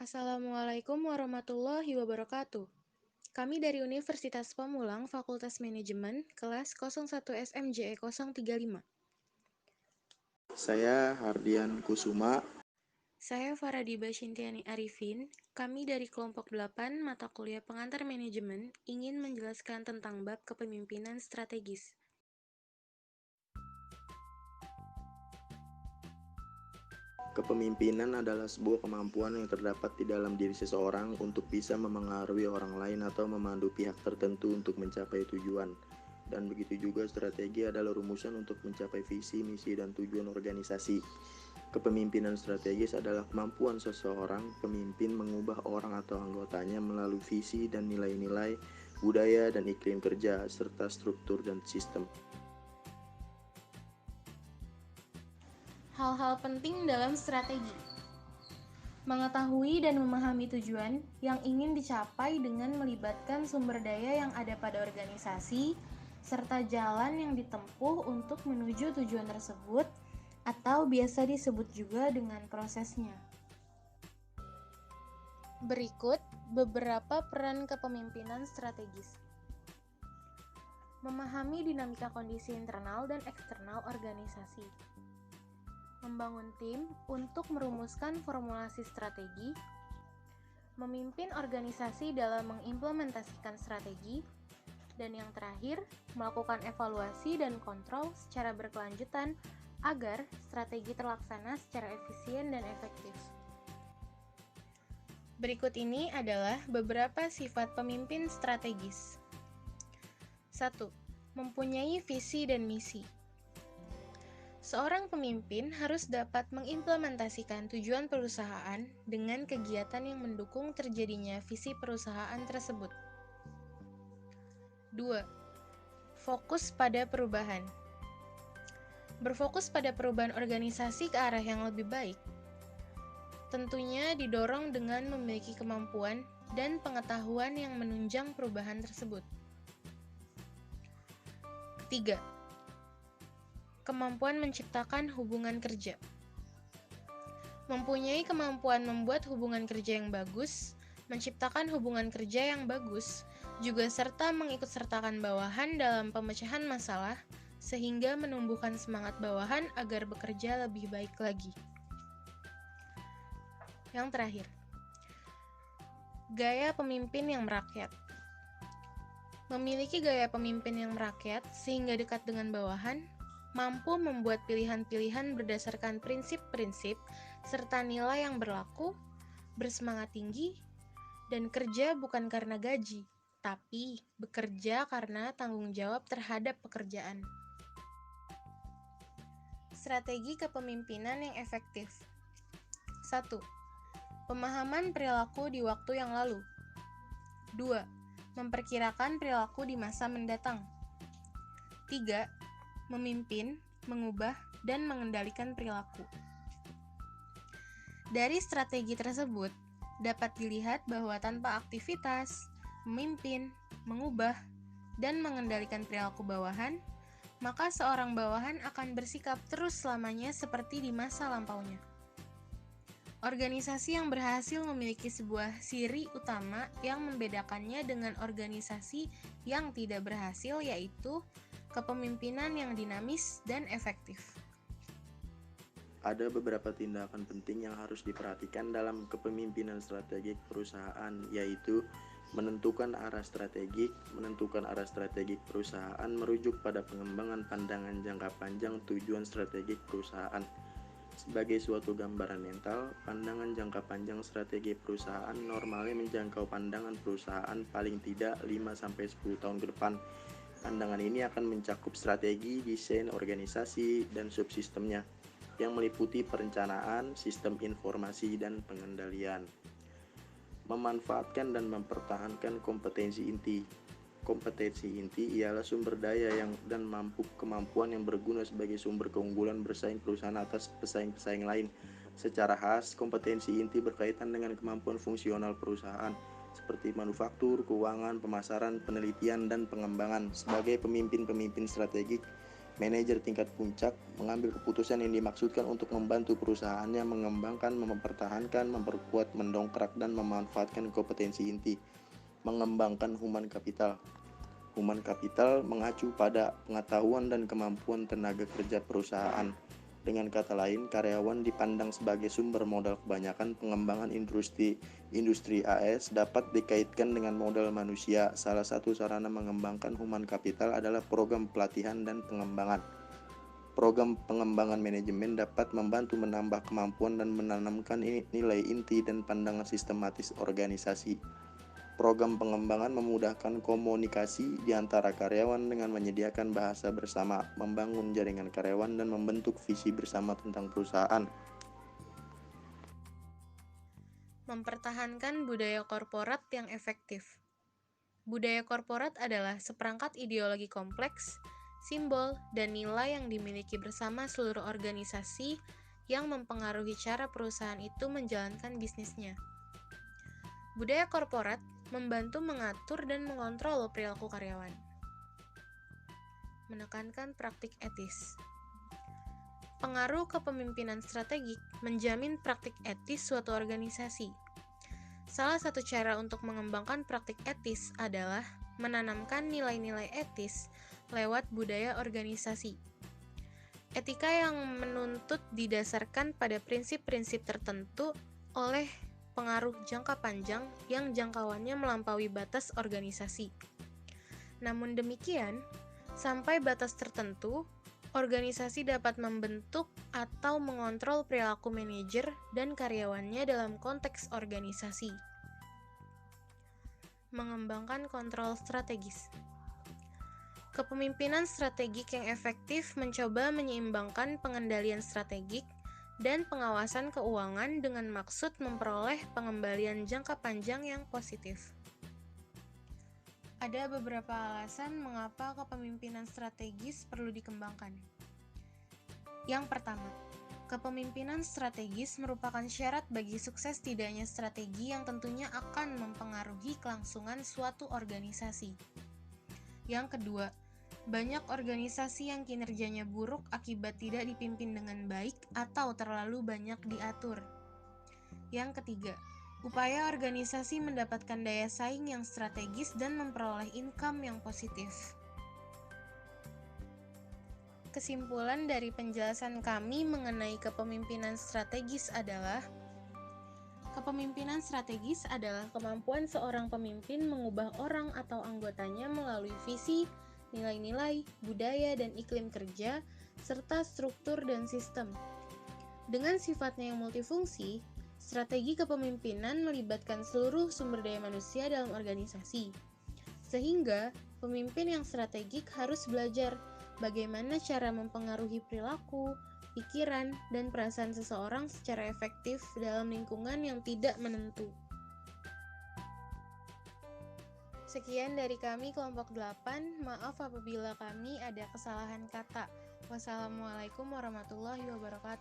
Assalamualaikum warahmatullahi wabarakatuh. Kami dari Universitas Pamulang, Fakultas Manajemen, kelas 01 SMJE 035. Saya Hardian Kusuma. Saya Faradiba Shintiani Arifin. Kami dari kelompok 8 mata kuliah pengantar manajemen ingin menjelaskan tentang bab kepemimpinan strategis. Kepemimpinan adalah sebuah kemampuan yang terdapat di dalam diri seseorang untuk bisa memengaruhi orang lain atau memandu pihak tertentu untuk mencapai tujuan. Dan begitu juga strategi adalah rumusan untuk mencapai visi, misi, dan tujuan organisasi. Kepemimpinan strategis adalah kemampuan seseorang pemimpin mengubah orang atau anggotanya melalui visi dan nilai-nilai, budaya dan iklim kerja, serta struktur dan sistem. Hal-hal penting dalam strategi. Mengetahui dan memahami tujuan yang ingin dicapai dengan melibatkan sumber daya yang ada pada organisasi, serta jalan yang ditempuh untuk menuju tujuan tersebut, atau biasa disebut juga dengan prosesnya. Berikut beberapa peran kepemimpinan strategis. Memahami dinamika kondisi internal dan eksternal organisasi. Membangun tim untuk merumuskan formulasi strategi, memimpin organisasi dalam mengimplementasikan strategi, dan yang terakhir, melakukan evaluasi dan kontrol secara berkelanjutan agar strategi terlaksana secara efisien dan efektif. Berikut ini adalah beberapa sifat pemimpin strategis. 1. Mempunyai visi dan misi. Seorang pemimpin harus dapat mengimplementasikan tujuan perusahaan dengan kegiatan yang mendukung terjadinya visi perusahaan tersebut. 2. Fokus pada perubahan. Berfokus pada perubahan organisasi ke arah yang lebih baik. Tentunya didorong dengan memiliki kemampuan dan pengetahuan yang menunjang perubahan tersebut. 3. Kemampuan menciptakan hubungan kerja. Mempunyai kemampuan membuat hubungan kerja yang bagus, menciptakan hubungan kerja yang bagus, juga serta mengikutsertakan bawahan dalam pemecahan masalah, sehingga menumbuhkan semangat bawahan agar bekerja lebih baik lagi. Yang terakhir, gaya pemimpin yang merakyat. Memiliki gaya pemimpin yang merakyat sehingga dekat dengan bawahan, mampu membuat pilihan-pilihan berdasarkan prinsip-prinsip serta nilai yang berlaku, bersemangat tinggi, dan kerja bukan karena gaji, tapi bekerja karena tanggung jawab terhadap pekerjaan. Strategi kepemimpinan yang efektif. 1. Pemahaman perilaku di waktu yang lalu. 2. Memperkirakan perilaku di masa mendatang. 3. Memimpin, mengubah, dan mengendalikan perilaku. Dari strategi tersebut, dapat dilihat bahwa tanpa aktivitas, memimpin, mengubah, dan mengendalikan perilaku bawahan, maka seorang bawahan akan bersikap terus selamanya seperti di masa lampaunya. Organisasi yang berhasil memiliki sebuah ciri utama yang membedakannya dengan organisasi yang tidak berhasil, yaitu kepemimpinan yang dinamis dan efektif. Ada beberapa tindakan penting yang harus diperhatikan dalam kepemimpinan strategik perusahaan, yaitu menentukan arah strategik perusahaan merujuk pada pengembangan pandangan jangka panjang tujuan strategik perusahaan. Sebagai suatu gambaran mental, pandangan jangka panjang strategi perusahaan normalnya menjangkau pandangan perusahaan paling tidak 5-10 tahun ke depan. Pandangan ini akan mencakup strategi, desain, organisasi, dan subsistemnya, yang meliputi perencanaan, sistem informasi, dan pengendalian. Memanfaatkan dan mempertahankan kompetensi inti. Kompetensi inti ialah sumber daya dan kemampuan yang berguna sebagai sumber keunggulan bersaing perusahaan atas pesaing-pesaing lain. Secara khas, kompetensi inti berkaitan dengan kemampuan fungsional perusahaan, seperti manufaktur, keuangan, pemasaran, penelitian, dan pengembangan. Sebagai pemimpin-pemimpin strategik, Manajer tingkat puncak mengambil keputusan yang dimaksudkan untuk membantu perusahaannya mengembangkan, mempertahankan, memperkuat, mendongkrak, dan memanfaatkan kompetensi inti. Mengembangkan human capital. Human capital mengacu pada pengetahuan dan kemampuan tenaga kerja perusahaan. Dengan kata lain, karyawan dipandang sebagai sumber modal. Kebanyakan pengembangan industri AS dapat dikaitkan dengan modal manusia. Salah satu sarana mengembangkan human capital adalah program pelatihan dan pengembangan. Program pengembangan manajemen dapat membantu menambah kemampuan dan menanamkan nilai inti dan pandangan sistematis organisasi. Program pengembangan memudahkan komunikasi di antara karyawan dengan menyediakan bahasa bersama, membangun jaringan karyawan, dan membentuk visi bersama tentang perusahaan. Mempertahankan budaya korporat yang efektif. Budaya korporat adalah seperangkat ideologi kompleks, simbol, dan nilai yang dimiliki bersama seluruh organisasi yang mempengaruhi cara perusahaan itu menjalankan bisnisnya. Budaya korporat membantu mengatur dan mengontrol perilaku karyawan. Menekankan praktik etis. Pengaruh kepemimpinan strategik menjamin praktik etis suatu organisasi. Salah satu cara untuk mengembangkan praktik etis adalah menanamkan nilai-nilai etis lewat budaya organisasi. Etika yang menuntut didasarkan pada prinsip-prinsip tertentu oleh pengaruh jangka panjang yang jangkauannya melampaui batas organisasi. Namun demikian, sampai batas tertentu, organisasi dapat membentuk atau mengontrol perilaku manajer dan karyawannya dalam konteks organisasi. Mengembangkan kontrol strategis. Kepemimpinan strategik yang efektif mencoba menyeimbangkan pengendalian strategik dan pengawasan keuangan dengan maksud memperoleh pengembalian jangka panjang yang positif. Ada beberapa alasan mengapa kepemimpinan strategis perlu dikembangkan. Yang pertama, kepemimpinan strategis merupakan syarat bagi sukses tidaknya strategi yang tentunya akan mempengaruhi kelangsungan suatu organisasi. Yang kedua, banyak organisasi yang kinerjanya buruk akibat tidak dipimpin dengan baik atau terlalu banyak diatur. Yang ketiga, upaya organisasi mendapatkan daya saing yang strategis dan memperoleh income yang positif. Kesimpulan dari penjelasan kami mengenai kepemimpinan strategis adalah kepemimpinan strategis adalah kemampuan seorang pemimpin mengubah orang atau anggotanya melalui visi, nilai-nilai, budaya, dan iklim kerja, serta struktur dan sistem. Dengan sifatnya yang multifungsi, strategi kepemimpinan melibatkan seluruh sumber daya manusia dalam organisasi. Sehingga, pemimpin yang strategik harus belajar bagaimana cara mempengaruhi perilaku, pikiran, dan perasaan seseorang secara efektif dalam lingkungan yang tidak menentu. Sekian dari kami kelompok 8, maaf apabila kami ada kesalahan kata. Wassalamualaikum warahmatullahi wabarakatuh.